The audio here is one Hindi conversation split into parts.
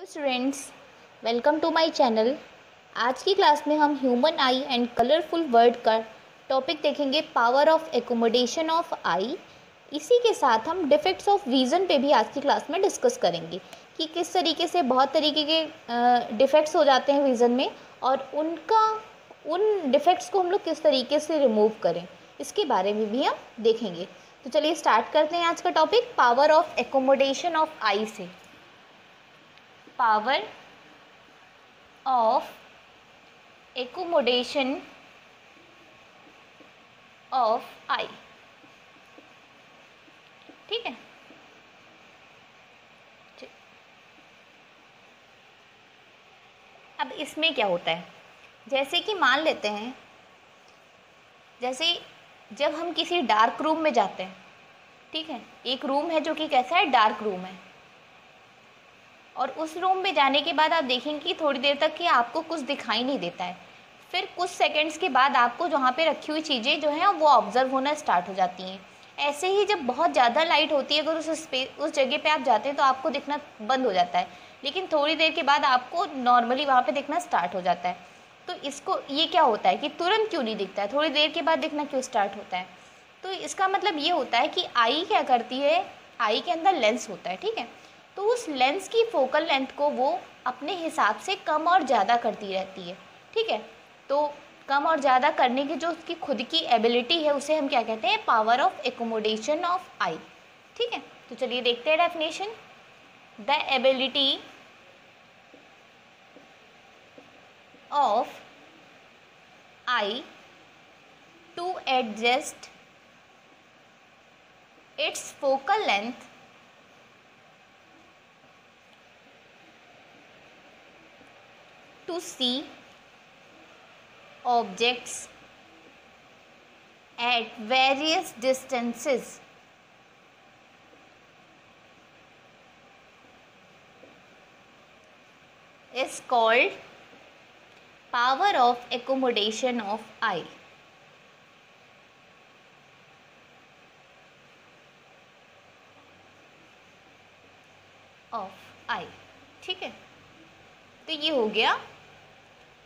Students, welcome to my channel. आज की क्लास में हम human eye and colourful world का टॉपिक देखेंगे, power of accommodation of eye. इसी के साथ हम डिफेक्ट्स ऑफ विज़न पे भी आज की क्लास में डिस्कस करेंगे कि किस तरीके से बहुत तरीके के डिफेक्ट्स हो जाते हैं विज़न में और उन डिफेक्ट्स को हम लोग किस तरीके से रिमूव करें, इसके बारे में भी हम देखेंगे। तो चलिए स्टार्ट करते हैं आज का topic power of accommodation of eye से। Power of accommodation of eye, ठीक है। अब इसमें क्या होता है, जैसे कि मान लेते हैं, जैसे जब हम किसी डार्क रूम में जाते हैं, ठीक है, एक रूम है जो कि कैसा है, डार्क रूम है, और उस रूम में जाने के बाद आप देखेंगे कि थोड़ी देर तक कि आपको कुछ दिखाई नहीं देता है। फिर कुछ सेकंड्स के बाद आपको जहाँ पे रखी हुई चीज़ें जो हैं वो ऑब्जर्व होना स्टार्ट हो जाती हैं। ऐसे ही जब बहुत ज़्यादा लाइट होती है, अगर उस जगह पे आप जाते हैं तो आपको दिखना बंद हो जाता है, लेकिन थोड़ी देर के बाद आपको नॉर्मली वहाँ पर दिखना स्टार्ट हो जाता है। तो इसको ये क्या होता है कि तुरंत क्यों नहीं दिखता है, थोड़ी देर के बाद दिखना क्यों स्टार्ट होता है? तो इसका मतलब ये होता है कि आई क्या करती है, आई के अंदर लेंस होता है, ठीक है। तो उस लेंस की फोकल लेंथ को वो अपने हिसाब से कम और ज़्यादा करती रहती है, ठीक है। तो कम और ज़्यादा करने की जो उसकी खुद की एबिलिटी है उसे हम क्या कहते हैं, power of accommodation of eye, ठीक है। तो चलिए देखते हैं definition. The ability of eye to adjust its focal length to see objects at various distances is called power of accommodation of eye. Of eye, ठीक है। तो ये हो गया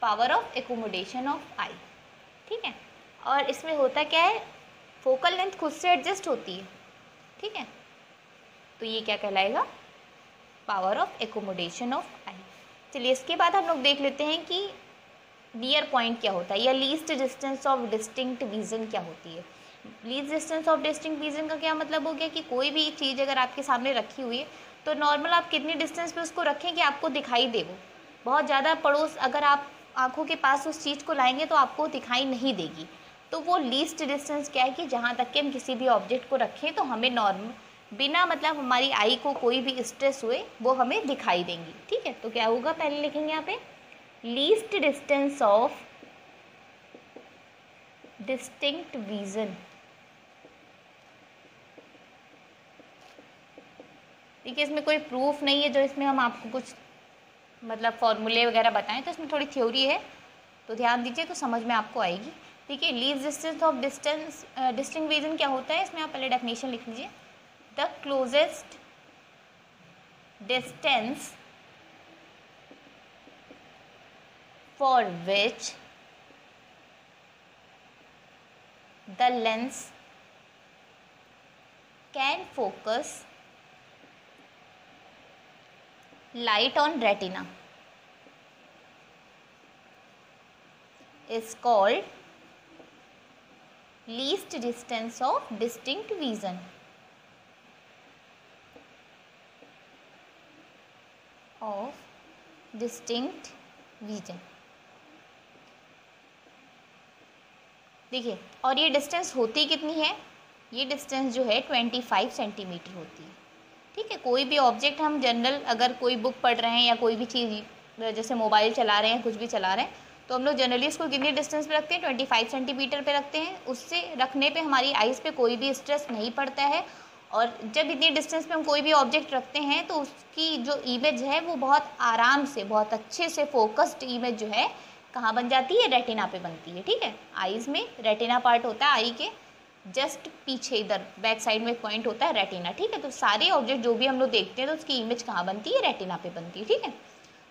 power of accommodation of eye, ठीक है। और इसमें होता क्या है, फोकल लेंथ खुद से एडजस्ट होती है, ठीक है। तो ये क्या कहलाएगा, पावर ऑफ एकोमोडेशन ऑफ आई। चलिए इसके बाद हम लोग देख लेते हैं कि नियर पॉइंट क्या होता है या least distance of distinct vision क्या होती है। Least distance of distinct vision का क्या मतलब हो गया कि कोई भी चीज़ अगर आपके सामने रखी हुई है तो नॉर्मल आप कितनी डिस्टेंस पे उसको रखें कि आपको दिखाई दे। वो बहुत ज़्यादा पड़ोस अगर आप आँखों के पास उस चीज़ को लाएंगे तो आपको दिखाई नहीं देगी। तो वो लीस्ट डिस्टेंस क्या है कि जहाँ तक कि हम किसी भी ऑब्जेक्ट को रखें तो हमें नॉर्मल बिना मतलब हमारी आई को कोई भी स्ट्रेस हुए वो हमें दिखाई देंगी, ठीक है। तो क्या होगा, पहले लिखेंगे यहाँ पे least distance of distinct vision. देखिए इसमें कोई प्रूफ नहीं है जो इसमें हम आपको कुछ मतलब फॉर्मूले वगैरह बताएं, तो इसमें थोड़ी थ्योरी है, तो ध्यान दीजिए तो समझ में आपको आएगी। देखिए least distance of distinct vision क्या होता है, इसमें आप पहले डेफिनेशन लिख लीजिए। The closest distance for which the lens can focus light on retina is called least distance of distinct vision of distinct vision। देखिए और ये डिस्टेंस होती कितनी है, ये डिस्टेंस जो है 25 सेंटीमीटर होती है, ठीक है। कोई भी ऑब्जेक्ट हम जनरल अगर कोई बुक पढ़ रहे हैं या कोई भी चीज़ जैसे मोबाइल चला रहे हैं, कुछ भी चला रहे हैं, तो हम लोग जनरली इसको कितनी डिस्टेंस पे रखते हैं, 25 सेंटीमीटर पे रखते हैं। उससे रखने पे हमारी आइज़ पे कोई भी स्ट्रेस नहीं पड़ता है, और जब इतनी डिस्टेंस पे हम कोई भी ऑब्जेक्ट रखते हैं तो उसकी जो इमेज है वो बहुत आराम से, बहुत अच्छे से फोकस्ड इमेज जो है कहाँ बन जाती है, रेटिना पे बनती है, ठीक है। आइज़ में रेटिना पार्ट होता है आई के, जस्ट पीछे इधर बैक साइड में एक पॉइंट होता है रेटिना, ठीक है। तो सारे ऑब्जेक्ट जो भी हम लोग देखते हैं तो उसकी इमेज कहाँ बनती है, रेटिना पे बनती है, ठीक है।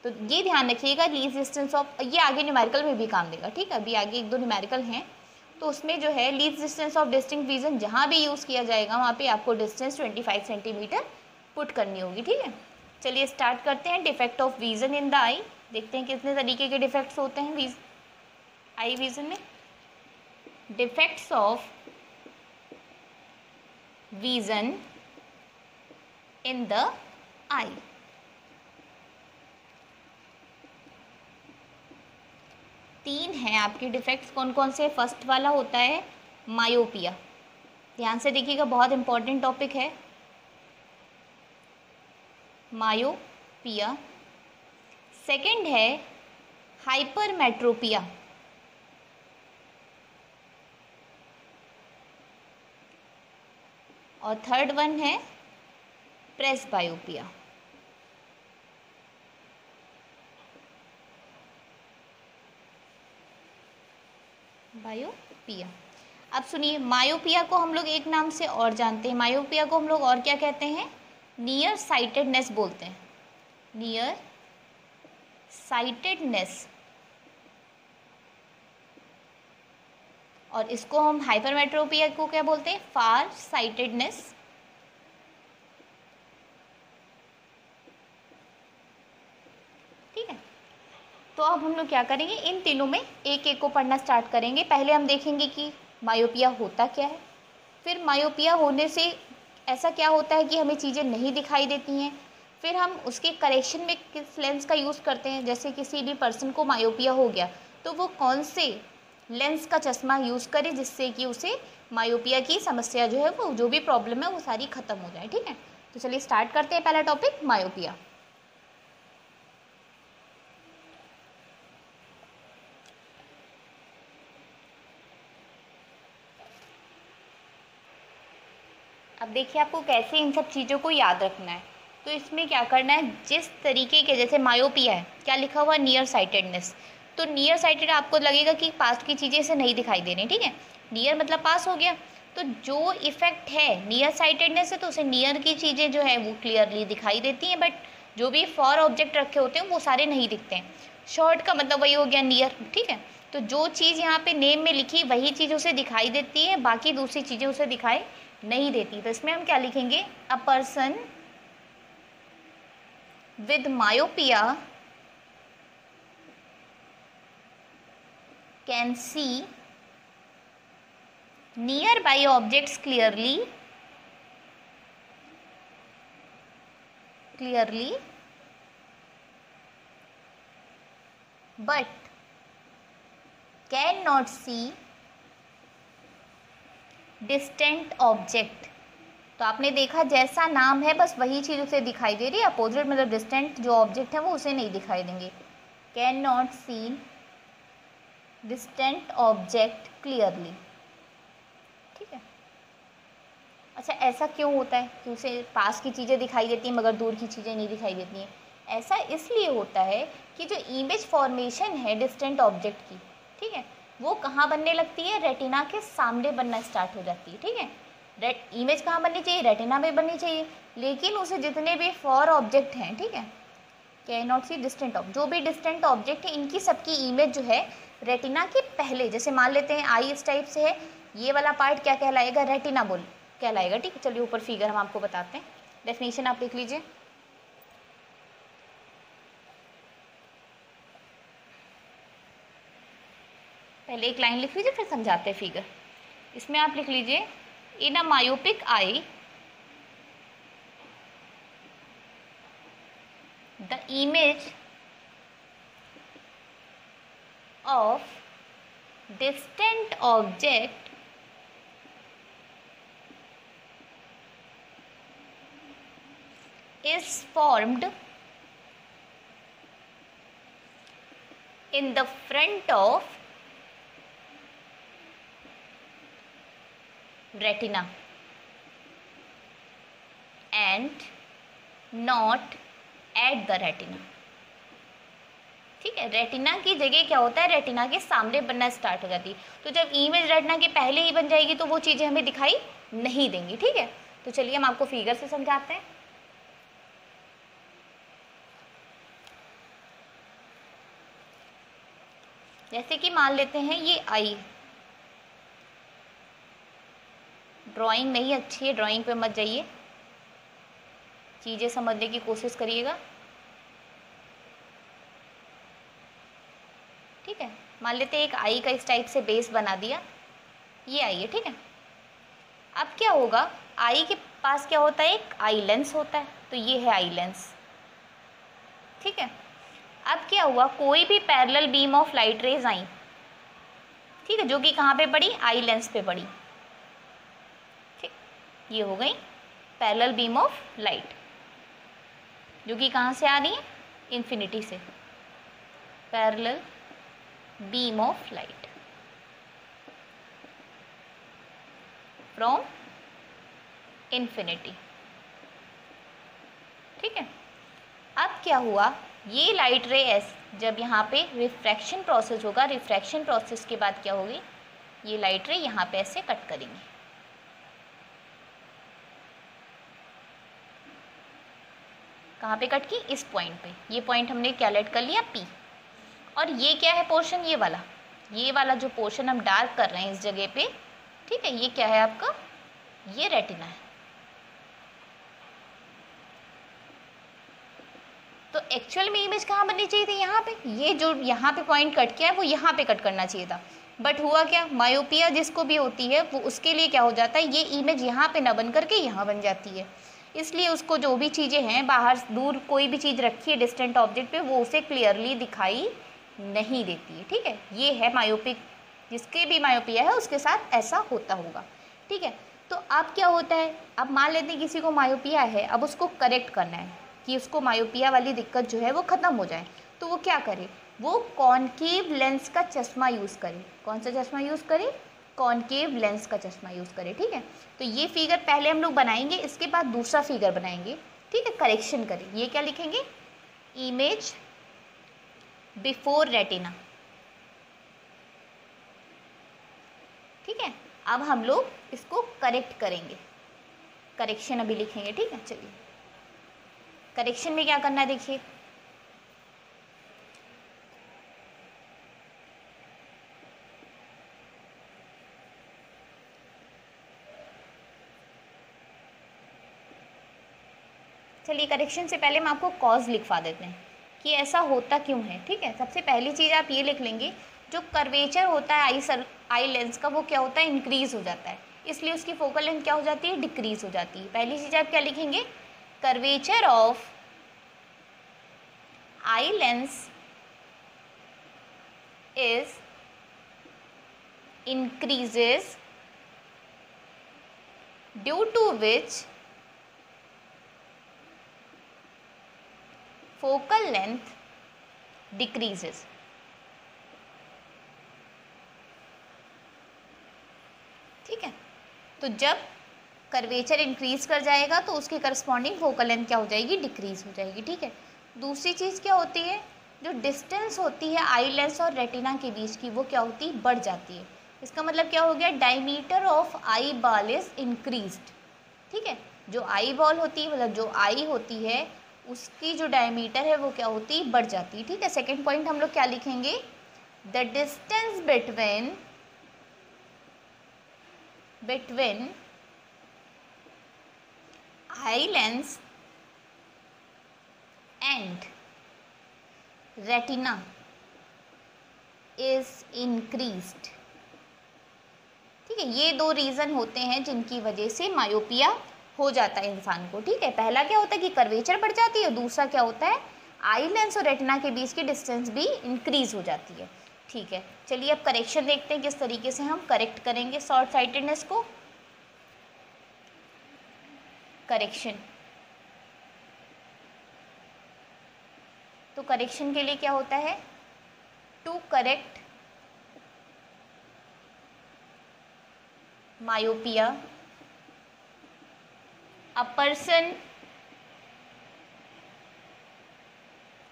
तो ये ध्यान रखिएगा, लीस्ट डिस्टेंस ऑफ, ये आगे न्यूमेरिकल में भी काम देगा, ठीक है। अभी आगे एक दो न्यूमेरिकल हैं तो उसमें जो है least distance of distinct vision जहाँ भी यूज़ किया जाएगा वहाँ पे आपको डिस्टेंस 25 सेंटीमीटर पुट करनी होगी, ठीक है। चलिए स्टार्ट करते हैं। Defect of vision in the eye, देखते हैं कितने तरीके के डिफेक्ट्स होते हैं आई विजन में। Defects of vision in the eye. तीन हैं आपके डिफेक्ट्स, कौन कौन से। फर्स्ट वाला होता है मायोपिया, ध्यान से देखिएगा, बहुत इंपॉर्टेंट टॉपिक है मायोपिया। सेकंड है हाइपरमेट्रोपिया, और थर्ड वन है प्रेसबायोपिया। बायोपिया। अब सुनिए, मायोपिया को हम लोग एक नाम से और जानते हैं, मायोपिया को हम लोग और क्या कहते हैं, नियर साइटेडनेस बोलते हैं, नियर साइटेडनेस। और इसको हम हाइपरमेट्रोपिया को क्या बोलते हैं, फार साइटेडनेस। ठीक है, तो अब हम लोग क्या करेंगे, इन तीनों में एक एक को पढ़ना स्टार्ट करेंगे। पहले हम देखेंगे कि मायोपिया होता क्या है, फिर मायोपिया होने से ऐसा क्या होता है कि हमें चीज़ें नहीं दिखाई देती हैं, फिर हम उसके करेक्शन में किस लेंस का यूज़ करते हैं। जैसे किसी भी पर्सन को मायोपिया हो गया तो वो कौन से लेंस का चश्मा यूज़ करे जिससे कि उसे मायोपिया की समस्या जो है, वो जो भी प्रॉब्लम है वो सारी ख़त्म हो जाए, ठीक है। तो चलिए स्टार्ट करते हैं। पहला टॉपिक मायोपिया। अब देखिए आपको कैसे इन सब चीज़ों को याद रखना है। तो इसमें क्या करना है, जिस तरीके के, जैसे मायोपिया है, क्या लिखा हुआ, नियर साइटेडनेस। तो नियर साइटेड आपको लगेगा कि पास की चीज़ें इसे नहीं दिखाई दे रही, ठीक है। नियर मतलब पास हो गया, तो जो इफेक्ट है नियर साइटेडनेस है तो उसे नियर की चीज़ें जो है वो क्लियरली दिखाई देती हैं, बट जो भी फॉर ऑब्जेक्ट रखे होते हैं वो सारे नहीं दिखते हैं। शॉर्ट का मतलब वही हो गया नियर, ठीक है। तो जो चीज़ यहाँ पे नेम में लिखी वही चीज़ उसे दिखाई देती है, बाकी दूसरी चीज़ें उसे दिखाई नहीं देती। तो इसमें हम क्या लिखेंगे, a person with myopia can see near by objects clearly but can not see distant object. तो आपने देखा जैसा नाम है बस वही चीज़ उसे दिखाई दे रही है, अपोजिट मतलब डिस्टेंट जो ऑब्जेक्ट है वो उसे नहीं दिखाई देंगे। Can not see distant object clearly, ठीक है। अच्छा, ऐसा क्यों होता है कि उसे पास की चीज़ें दिखाई देती हैं मगर दूर की चीज़ें नहीं दिखाई देती हैं। ऐसा इसलिए होता है कि जो इमेज फॉर्मेशन है डिस्टेंट ऑब्जेक्ट की, ठीक है, वो कहाँ बनने लगती है, रेटिना के सामने बनना स्टार्ट हो जाती है, ठीक है। इमेज कहाँ बननी चाहिए, रेटिना में बननी चाहिए, लेकिन उसे जितने भी फॉर ऑब्जेक्ट हैं, ठीक है, can not see distant object, जो भी डिस्टेंट ऑब्जेक्ट है इनकी सबकी इमेज जो है रेटिना के पहले, जैसे मान लेते हैं आई इस टाइप से है, ये वाला पार्ट क्या कहलाएगा, रेटिना बोल कहलाएगा, ठीक है। चलिए ऊपर फिगर हम आपको बताते हैं, डेफिनेशन आप लिख लीजिए। पहले एक लाइन लिख लीजिए फिर समझाते हैं फिगर। इसमें आप लिख लीजिए, in a myopic eye the image of distant object is formed in the front of retina and not at the retina। ठीक है, रेटिना की जगह क्या होता है, रेटिना के सामने बनना स्टार्ट हो जाती है। तो जब इमेज रेटिना के पहले ही बन जाएगी तो वो चीज़ें हमें दिखाई नहीं देंगी। ठीक है, तो चलिए हम आपको फिगर से समझाते हैं। जैसे कि मान लेते हैं ये आई, ड्राइंग नहीं अच्छी है, ड्राइंग पे मत जाइए, चीज़ें समझने की कोशिश करिएगा। ठीक है, मान लेते हैं एक आई का इस टाइप से बेस बना दिया, ये आई है। ठीक है, अब क्या होगा, आई के पास क्या होता है, एक आई लेंस होता है, तो ये है आई लेंस। ठीक है, अब क्या हुआ, कोई भी parallel beam of light rays आई, ठीक है, जो कि कहाँ पे पड़ी, आई लेंस पे पड़ी। ठीक, ये हो गई पैरेलल बीम ऑफ लाइट, जो कि कहाँ से आ रही है, इन्फिनिटी से, parallel beam of light from infinity. ठीक है, अब क्या हुआ, ये लाइट रे एस जब यहाँ पे रिफ्रैक्शन प्रोसेस होगा, रिफ्रैक्शन प्रोसेस के बाद क्या होगी, ये लाइट रे यहाँ पे ऐसे कट करेंगे। कहाँ पे कट की, इस पॉइंट पे, ये पॉइंट हमने कैलकुलेट कर लिया पी। और ये क्या है पोर्शन, ये वाला जो पोर्शन हम डार्क कर रहे हैं इस जगह पे, ठीक है, ये क्या है आपका, ये रेटिना है। तो एक्चुअल में इमेज कहाँ बननी चाहिए थी, यहाँ पे, ये जो यहाँ पे पॉइंट कट किया है वो यहाँ पे कट करना चाहिए था, बट हुआ क्या, मायोपिया जिसको भी होती है वो उसके लिए क्या हो जाता है, ये इमेज यहाँ पे ना बन करके यहाँ बन जाती है। इसलिए उसको जो भी चीज़ें हैं बाहर दूर कोई भी चीज़ रखी है डिस्टेंट ऑब्जेक्ट पे, वो उसे क्लियरली दिखाई नहीं देती है। ठीक है, ये है मायोपिक, जिसके भी मायोपिया है उसके साथ ऐसा होता होगा। ठीक है, तो अब क्या होता है, अब मान लेते हैं किसी को मायोपिया है, अब उसको करेक्ट करना है कि उसको मायोपिया वाली दिक्कत जो है वो ख़त्म हो जाए, तो वो क्या करे, वो कॉनकेव लेंस का चश्मा यूज़ करे। कौन सा चश्मा यूज़ करे, कॉनकेव लेंस का चश्मा यूज़ करे। ठीक है, तो ये फिगर पहले हम लोग बनाएंगे, इसके बाद दूसरा फिगर बनाएंगे। ठीक है, करेक्शन करें, ये क्या लिखेंगे, इमेज बिफोर रेटिना। ठीक है, अब हम लोग इसको करेक्ट करेंगे, करेक्शन अभी लिखेंगे। ठीक है, चलिए करेक्शन में क्या करना है देखिए, चलिए करेक्शन से पहले हम आपको कॉज लिखवा देते हैं कि ऐसा होता क्यों है। ठीक है, सबसे पहली चीज़ आप ये लिख लेंगे, जो कर्वेचर होता है आई लेंस का, वो क्या होता है, इंक्रीज़ हो जाता है, इसलिए उसकी फोकल लेंथ क्या हो जाती है, डिक्रीज़ हो जाती है। पहली चीज़ आप क्या लिखेंगे, curvature of eye lens is increases due to which focal length decreases। ठीक है, तो जब कर्वेचर इंक्रीज कर जाएगा तो उसके करस्पॉन्डिंग फोकल लेंथ क्या हो जाएगी, डिक्रीज हो जाएगी। ठीक है, दूसरी चीज़ क्या होती है, जो डिस्टेंस होती है आई लेंस और रेटिना के बीच की, वो क्या होती है, बढ़ जाती है। इसका मतलब क्या हो गया, diameter of eye ball is increased. ठीक है, जो आई बॉल होती है, मतलब जो आई होती है उसकी जो डायमीटर है वो क्या होती है, बढ़ जाती है। ठीक है, सेकेंड पॉइंट हम लोग क्या लिखेंगे, the distance between eye lens and retina is increased. ठीक है, ये दो रीज़न होते हैं जिनकी वजह से मायोपिया हो जाता है इंसान को। ठीक है, पहला क्या होता है कि कर्वेचर बढ़ जाती है, दूसरा क्या होता है, आई लेंस और रेटिना के बीच की डिस्टेंस भी इंक्रीज हो जाती है। ठीक है, चलिए अब करेक्शन देखते हैं किस तरीके से हम करेक्ट करेंगे शॉर्ट साइटेडनेस को। करेक्शन, तो करेक्शन के लिए क्या होता है, to correct myopia a person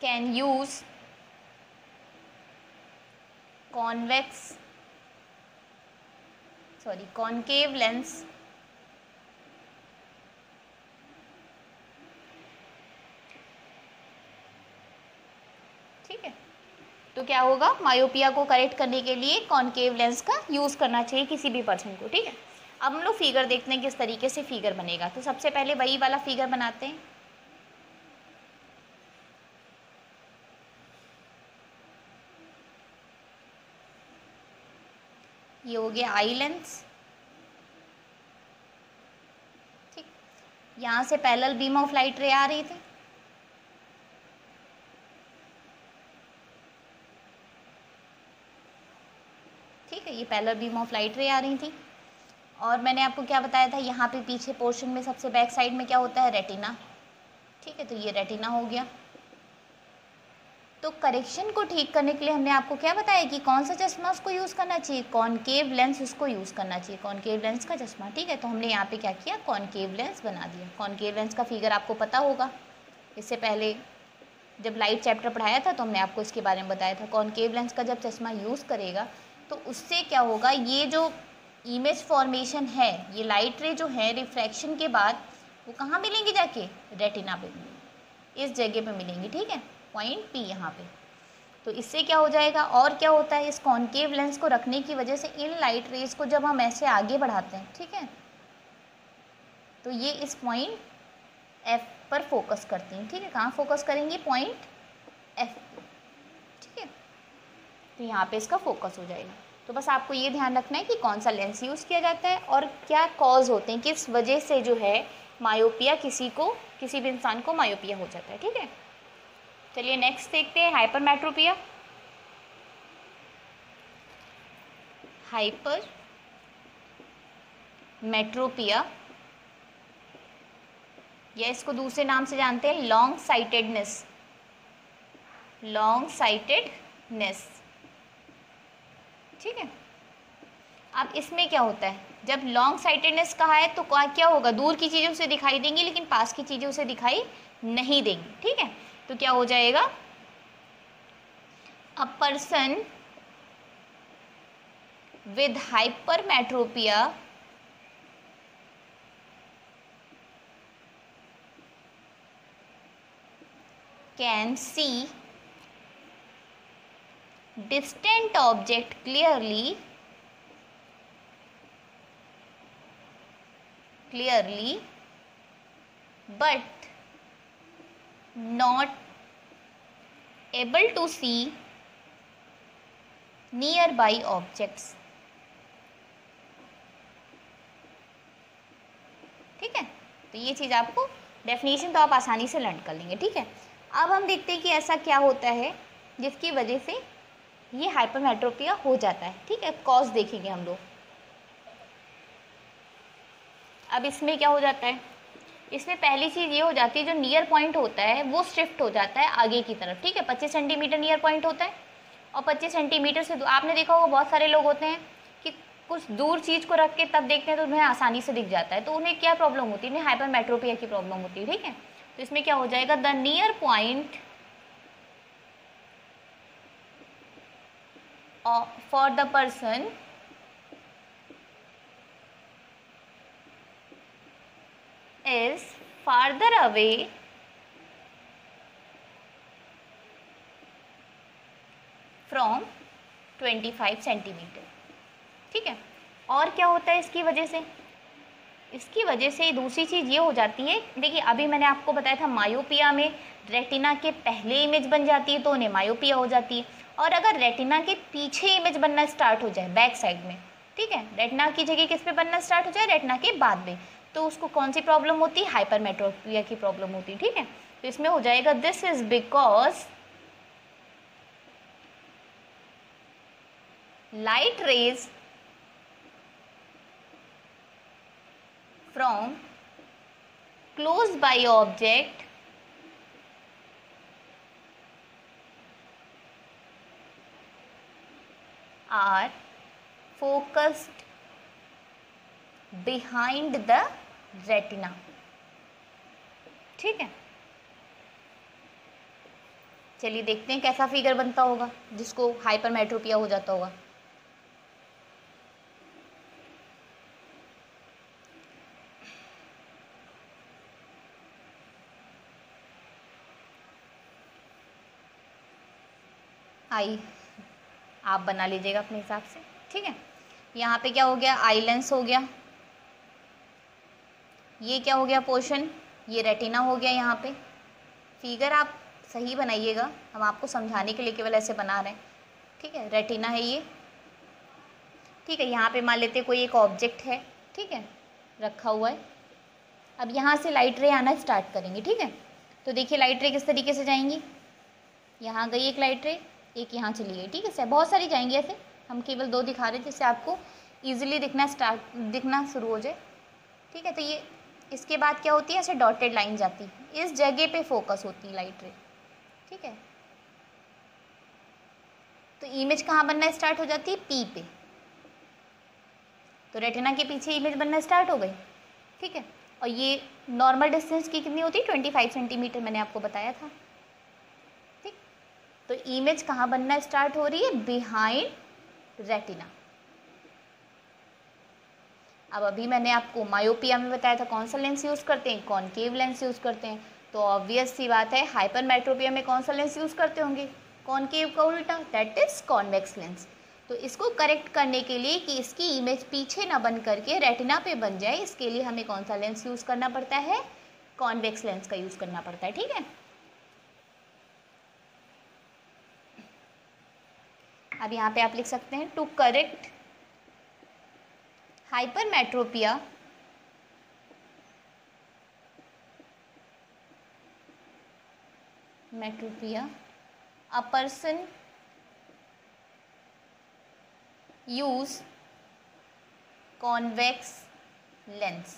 can use concave lens ठीक है। तो क्या होगा, मायोपिया को करेक्ट करने के लिए कॉनकेव लेंस का यूज़ करना चाहिए किसी भी पर्सन को। ठीक है, अब हम लोग फिगर देखते हैं किस तरीके से फिगर बनेगा। तो सबसे पहले वही वाला फिगर बनाते हैं। ये हो गया आई लेंस। ठीक, यहाँ से पैरेलल बीम ऑफ लाइट रे आ रही थी। ठीक है, ये पैरेलल बीम ऑफ लाइट रे आ रही थी। और मैंने आपको क्या बताया था, यहाँ पे पीछे पोर्शन में सबसे बैक साइड में क्या होता है, रेटिना। ठीक है, तो ये रेटिना हो गया। तो करेक्शन को ठीक करने के लिए हमने आपको क्या बताया कि कौन सा चश्मा उसको यूज़ करना चाहिए, कॉनकेव लेंस उसको यूज़ करना चाहिए, कॉनकेव लेंस का चश्मा। ठीक है, तो हमने यहाँ पे क्या किया, कॉनकेव लेंस बना दिया। कॉनकेव लेंस का फिगर आपको पता होगा, इससे पहले जब लाइट चैप्टर पढ़ाया था तो हमने आपको इसके बारे में बताया था। कॉनकेव लेंस का जब चश्मा यूज़ करेगा तो उससे क्या होगा, ये जो इमेज फॉर्मेशन है, ये लाइट रे जो है रिफ्रैक्शन के बाद वो कहाँ मिलेंगी जाके, रेटिना पे मिलेंगी, इस जगह पे मिलेंगी। ठीक है, पॉइंट पी यहाँ पे। तो इससे क्या हो जाएगा, और क्या होता है, इस कॉनकेव लेंस को रखने की वजह से इन लाइट रेज को जब हम ऐसे आगे बढ़ाते हैं, ठीक है, तो ये इस पॉइंट एफ पर फोकस करती हैं। ठीक है, कहाँ फोकस करेंगी, पॉइंट एफ। ठीक है, तो यहाँ पे इसका फोकस हो जाएगा। तो बस आपको ये ध्यान रखना है कि कौन सा लेंस यूज़ किया जाता है और क्या कॉज होते हैं, किस वजह से जो है मायोपिया किसी भी इंसान को मायोपिया हो जाता है। ठीक है, चलिए नेक्स्ट देखते हैं, हाइपरमेट्रोपिया। हाइपरमेट्रोपिया या इसको दूसरे नाम से जानते हैं लॉन्ग साइटेडनेस। ठीक है, अब इसमें क्या होता है, जब लॉन्ग साइटेडनेस कहा है तो क्या होगा, दूर की चीज़ें उसे दिखाई देंगी लेकिन पास की चीज़ें उसे दिखाई नहीं देंगी। ठीक है, तो क्या हो जाएगा, a person with hypermetropia can see distant object clearly but not able to see nearby objects। ठीक है, तो ये चीज़ आपको डेफिनेशन तो आप आसानी से लर्न कर लेंगे। ठीक है, अब हम देखते हैं कि ऐसा क्या होता है जिसकी वजह से ये हाइपरमेट्रोपिया हो जाता है। ठीक है, कॉज देखेंगे हम लोग। अब इसमें क्या हो जाता है, इसमें पहली चीज़ ये हो जाती है, जो नियर पॉइंट होता है वो शिफ्ट हो जाता है आगे की तरफ। ठीक है, 25 सेंटीमीटर नियर पॉइंट होता है और 25 सेंटीमीटर से आपने देखा होगा बहुत सारे लोग होते हैं कि कुछ दूर चीज़ को रख के तब देखते हैं तो उन्हें आसानी से दिख जाता है, तो उन्हें क्या प्रॉब्लम होती है, उन्हें हाइपरमेट्रोपिया की प्रॉब्लम होती है। ठीक है, तो इसमें क्या हो जाएगा, the near point for the person is farther away from 25 centimetre. ठीक है, और क्या होता है इसकी वजह से, इसकी वजह से दूसरी चीज़ ये हो जाती है, देखिए अभी मैंने आपको बताया था मायोपिया में रेटिना के पहले इमेज बन जाती है तो उन्हें मायोपिया हो जाती है, और अगर रेटिना के पीछे इमेज बनना स्टार्ट हो जाए बैक साइड में, ठीक है, रेटिना की जगह किस पे बनना स्टार्ट हो जाए, रेटिना के बाद में, तो उसको कौन सी प्रॉब्लम होती है, हाइपरमेट्रोपिया की प्रॉब्लम होती है। ठीक है, तो इसमें हो जाएगा this is because light rays from close by object are focused behind the retina। ठीक है, चलिए देखते हैं कैसा फिगर बनता होगा जिसको हाइपरमेट्रोपिया हो जाता होगा। आप बना लीजिएगा अपने हिसाब से, ठीक है। यहाँ पे क्या हो गया, आई लेंस हो गया, ये क्या हो गया पोर्शन, ये रेटिना हो गया। यहाँ पे फिगर आप सही बनाइएगा, हम आपको समझाने के लिए केवल ऐसे बना रहे हैं, ठीक है। रेटिना है ये, ठीक है। यहाँ पे मान लेते कोई एक ऑब्जेक्ट है, ठीक है, रखा हुआ है। अब यहाँ से लाइट रे आना स्टार्ट करेंगे, ठीक है। तो देखिए लाइट रे किस तरीके से जाएंगी, यहाँ गई एक लाइट रे, एक यहाँ चली गई, ठीक है। सर बहुत सारी जाएंगी ऐसे, हम केवल 2 दिखा रहे हैं जिससे आपको ईजिली दिखना शुरू हो जाए, ठीक है। तो ये इसके बाद क्या होती है, ऐसे डॉटेड लाइन जाती है, इस जगह पे फोकस होती है लाइट रे, ठीक है। तो इमेज कहाँ बनना स्टार्ट हो जाती है, पी पे। तो रेटिना के पीछे इमेज बनना स्टार्ट हो गई, ठीक है। और ये नॉर्मल डिस्टेंस की कितनी होती है, 25 सेंटीमीटर, मैंने आपको बताया था, ठीक। तो इमेज कहाँ बनना स्टार्ट हो रही है, बिहाइंड रेटिना। अब अभी मैंने आपको मायोपिया में बताया था कौन सा लेंस यूज़ करते हैं, कॉनकेव लेंस यूज़ करते हैं। तो ऑब्वियस सी बात है हाइपरमेट्रोपिया में कौन सा लेंस यूज़ करते होंगे, कॉनकेव का उल्टा, दैट इज़ कॉन्वेक्स लेंस। तो इसको करेक्ट करने के लिए कि इसकी इमेज पीछे ना बन करके रेटिना पे बन जाए, इसके लिए हमें कौन सा लेंस यूज़ करना पड़ता है, कॉन्वेक्स लेंस का यूज़ करना पड़ता है, ठीक है। अब यहाँ पे आप लिख सकते हैं to correct hypermetropia a person use convex lens,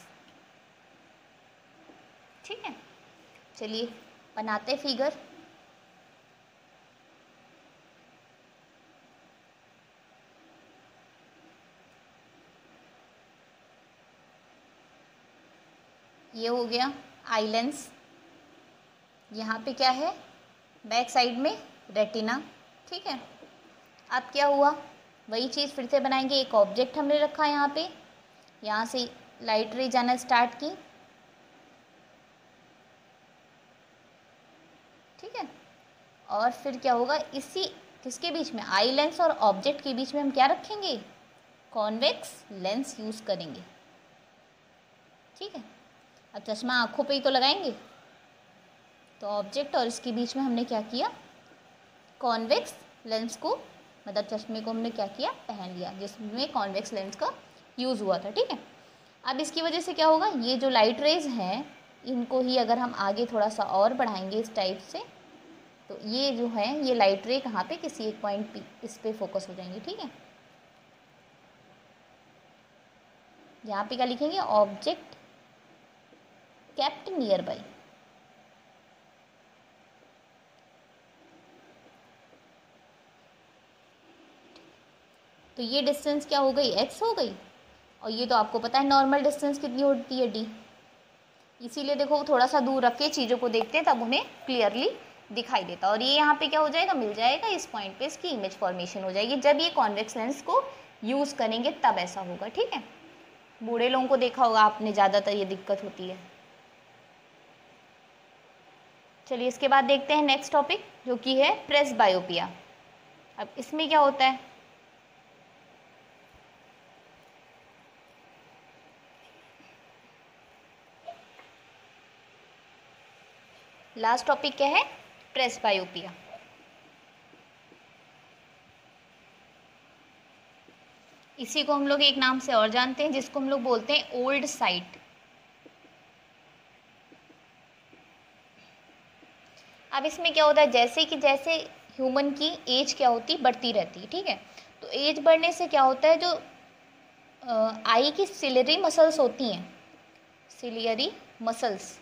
ठीक है। चलिए बनाते फिगर। ये हो गया आई लेंस, यहाँ पे क्या है, बैक साइड में रेटिना, ठीक है। अब क्या हुआ, वही चीज़ फिर से बनाएंगे। एक ऑब्जेक्ट हमने रखा यहाँ पे, यहाँ से लाइट रे जाना स्टार्ट की, ठीक है। और फिर क्या होगा, इसी किसके बीच में, आई लेंस और ऑब्जेक्ट के बीच में हम क्या रखेंगे, कॉन्वेक्स लेंस यूज़ करेंगे, ठीक है। अब चश्मा आँखों पे ही तो लगाएंगे, तो ऑब्जेक्ट और इसके बीच में हमने क्या किया, कॉन्वेक्स लेंस को, मतलब चश्मे को हमने क्या किया, पहन लिया, जिसमें कॉन्वेक्स लेंस का यूज़ हुआ था, ठीक है। अब इसकी वजह से क्या होगा, ये जो लाइट रेज हैं इनको ही अगर हम आगे थोड़ा सा और बढ़ाएंगे इस टाइप से, तो ये जो है ये लाइट रे कहाँ पे, किसी एक पॉइंट पे इस पे फोकस हो जाएंगे, ठीक है। यहाँ पे क्या लिखेंगे, ऑब्जेक्ट केप्ट नियर बाई, तो ये डिस्टेंस क्या हो गई, x हो गई। और ये तो आपको पता है नॉर्मल डिस्टेंस कितनी होती है, d। इसीलिए देखो थोड़ा सा दूर रख के चीज़ों को देखते हैं तब उन्हें क्लियरली दिखाई देता। और ये यहाँ पे क्या हो जाएगा, मिल जाएगा, इस पॉइंट पे इसकी इमेज फॉर्मेशन हो जाएगी। जब ये कॉन्वेक्स लेंस को यूज़ करेंगे तब ऐसा होगा, ठीक है। बूढ़े लोगों को देखा होगा आपने, ज़्यादातर ये दिक्कत होती है। चलिए इसके बाद देखते हैं नेक्स्ट टॉपिक जो कि है प्रेसबायोपिया। अब इसमें क्या होता है, लास्ट टॉपिक क्या है, प्रेसबायोपिया। इसी को हम लोग एक नाम से और जानते हैं जिसको हम लोग बोलते हैं ओल्ड साइट। अब इसमें क्या होता है, जैसे कि जैसे ह्यूमन की एज क्या होती है, बढ़ती रहती है, ठीक है। तो एज बढ़ने से क्या होता है, जो आई की सिलियरी मसल्स होती हैं, सिलियरी मसल्स,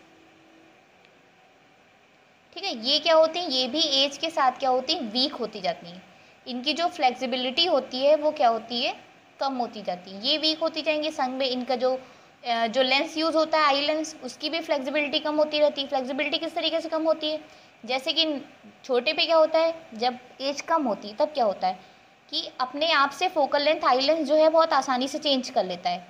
ठीक है, ये क्या होती हैं, ये भी एज के साथ क्या होती हैं, वीक होती जाती हैं। इनकी जो फ्लेक्सिबिलिटी होती है वो क्या होती है, कम होती जाती है। ये वीक होती जाएंगी, संग में इनका जो लेंस यूज़ होता है आई लेंस, उसकी भी फ्लेक्सिबिलिटी कम होती रहती है। फ्लेक्सिबिलिटी किस तरीके से कम होती है, जैसे कि छोटे पे क्या होता है, जब एज कम होती है तब क्या होता है कि अपने आप से फोकल लेंथ आई लेंस जो है बहुत आसानी से चेंज कर लेता है।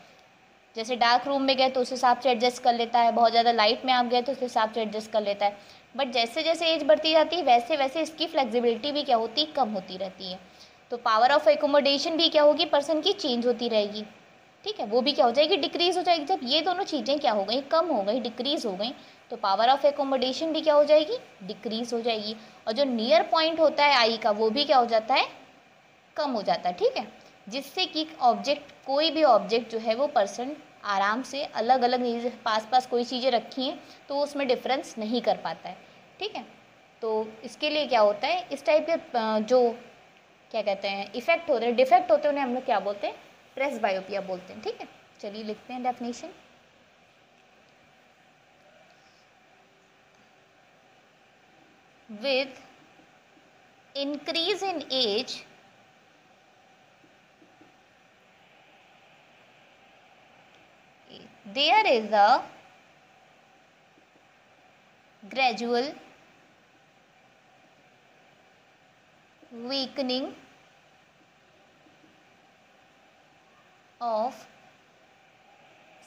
जैसे डार्क रूम में गए तो उस हिसाब से एडजस्ट कर लेता है, बहुत ज़्यादा लाइट में आप गए तो उस हिसाब से एडजस्ट कर लेता है। बट जैसे जैसे एज बढ़ती जाती है वैसे वैसे इसकी फ्लेक्सिबिलिटी भी क्या होती है, कम होती रहती है। तो पावर ऑफ एकोमोडेशन भी क्या होगी, पर्सन की चेंज होती रहेगी। ठीक है, वो भी क्या हो जाएगी, डिक्रीज़ हो जाएगी। जब ये दोनों चीज़ें क्या हो गई, कम हो गई, डिक्रीज़ हो गई, तो पावर ऑफ एकोमोडेशन भी क्या हो जाएगी, डिक्रीज़ हो जाएगी। और जो नियर पॉइंट होता है आई का वो भी क्या हो जाता है, कम हो जाता है। ठीक है, जिससे कि ऑब्जेक्ट, कोई भी ऑब्जेक्ट जो है वो पर्सन आराम से अलग अलग पास पास कोई चीज़ें रखी हैं तो वो उसमें डिफरेंस नहीं कर पाता है। ठीक है, तो इसके लिए क्या होता है, इस टाइप के जो क्या कहते हैं इफेक्ट होते हैं, डिफेक्ट होते हैं, उन्हें हम लोग क्या बोलते हैं, प्रेसबायोपिया बोलते हैं। ठीक है, चलिए लिखते हैं definition. With increase in age there is a gradual weakening of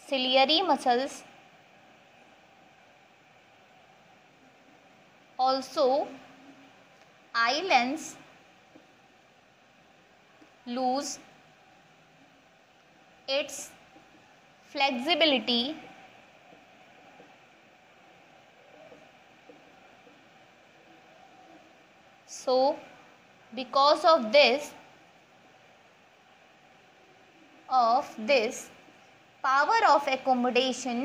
ciliary muscles. Also, eye lens lose its flexibility so because of this power of accommodation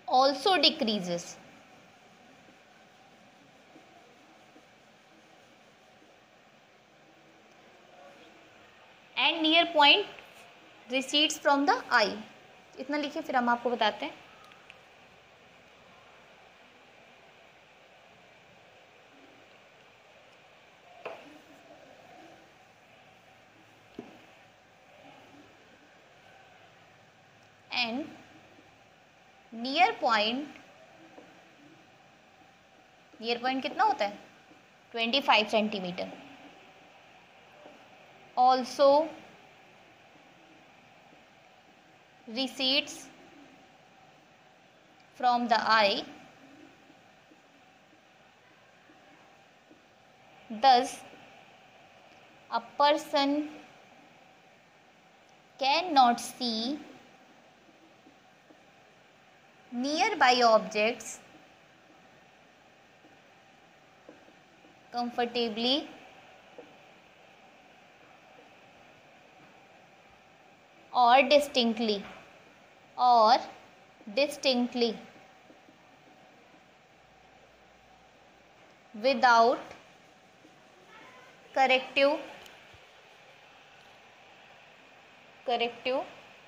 also decreases. And near point recedes from the eye. इतना लिखिए, फिर हम आपको बताते हैं। एंड नियर पॉइंट कितना होता है, 25 centimetre. also recedes from the eye, thus a person cannot see nearby objects comfortably or distinctly without corrective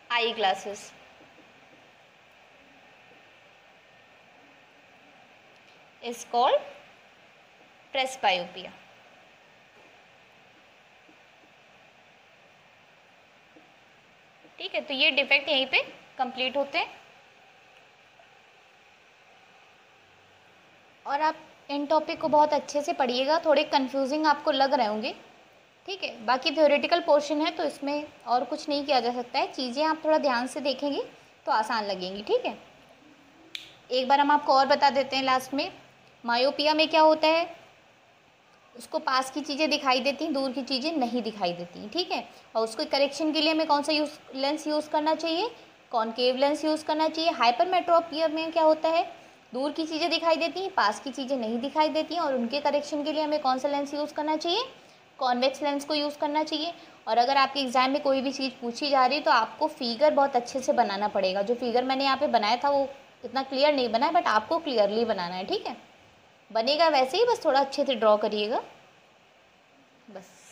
eye glasses. Is called presbyopia. ठीक है, तो ये डिफेक्ट यहीं पे कंप्लीट होते हैं। और आप इन टॉपिक को बहुत अच्छे से पढ़िएगा, थोड़े कंफ्यूजिंग आपको लग रहे होंगे। ठीक है, बाकी थ्योरेटिकल पोर्शन है तो इसमें और कुछ नहीं किया जा सकता है, चीज़ें आप थोड़ा ध्यान से देखेंगे तो आसान लगेंगी। ठीक है, एक बार हम आपको और बता देते हैं लास्ट में। मायोपिया में क्या होता है, उसको पास की चीज़ें दिखाई देती हैं, दूर की चीज़ें नहीं दिखाई देती। ठीक है, और उसको करेक्शन के लिए हमें कौन सा लेंस यूज़ करना चाहिए, कॉनकेव लेंस यूज़ करना चाहिए। हाइपरमेट्रोपिया में क्या होता है, दूर की चीज़ें दिखाई देती हैं, पास की चीज़ें नहीं दिखाई देती हैं, और उनके करेक्शन के लिए हमें कौन सा लेंस यूज़ करना चाहिए, कॉन्वेक्स लेंस को यूज़ करना चाहिए। और अगर आपके एग्ज़ाम में कोई भी चीज़ पूछी जा रही है तो आपको फिगर बहुत अच्छे से बनाना पड़ेगा। जो फिगर मैंने यहाँ पे बनाया था वो इतना क्लियर नहीं बना है, बट आपको क्लियरली बनाना है। ठीक है, बनेगा वैसे ही, बस थोड़ा अच्छे से ड्रॉ करिएगा बस।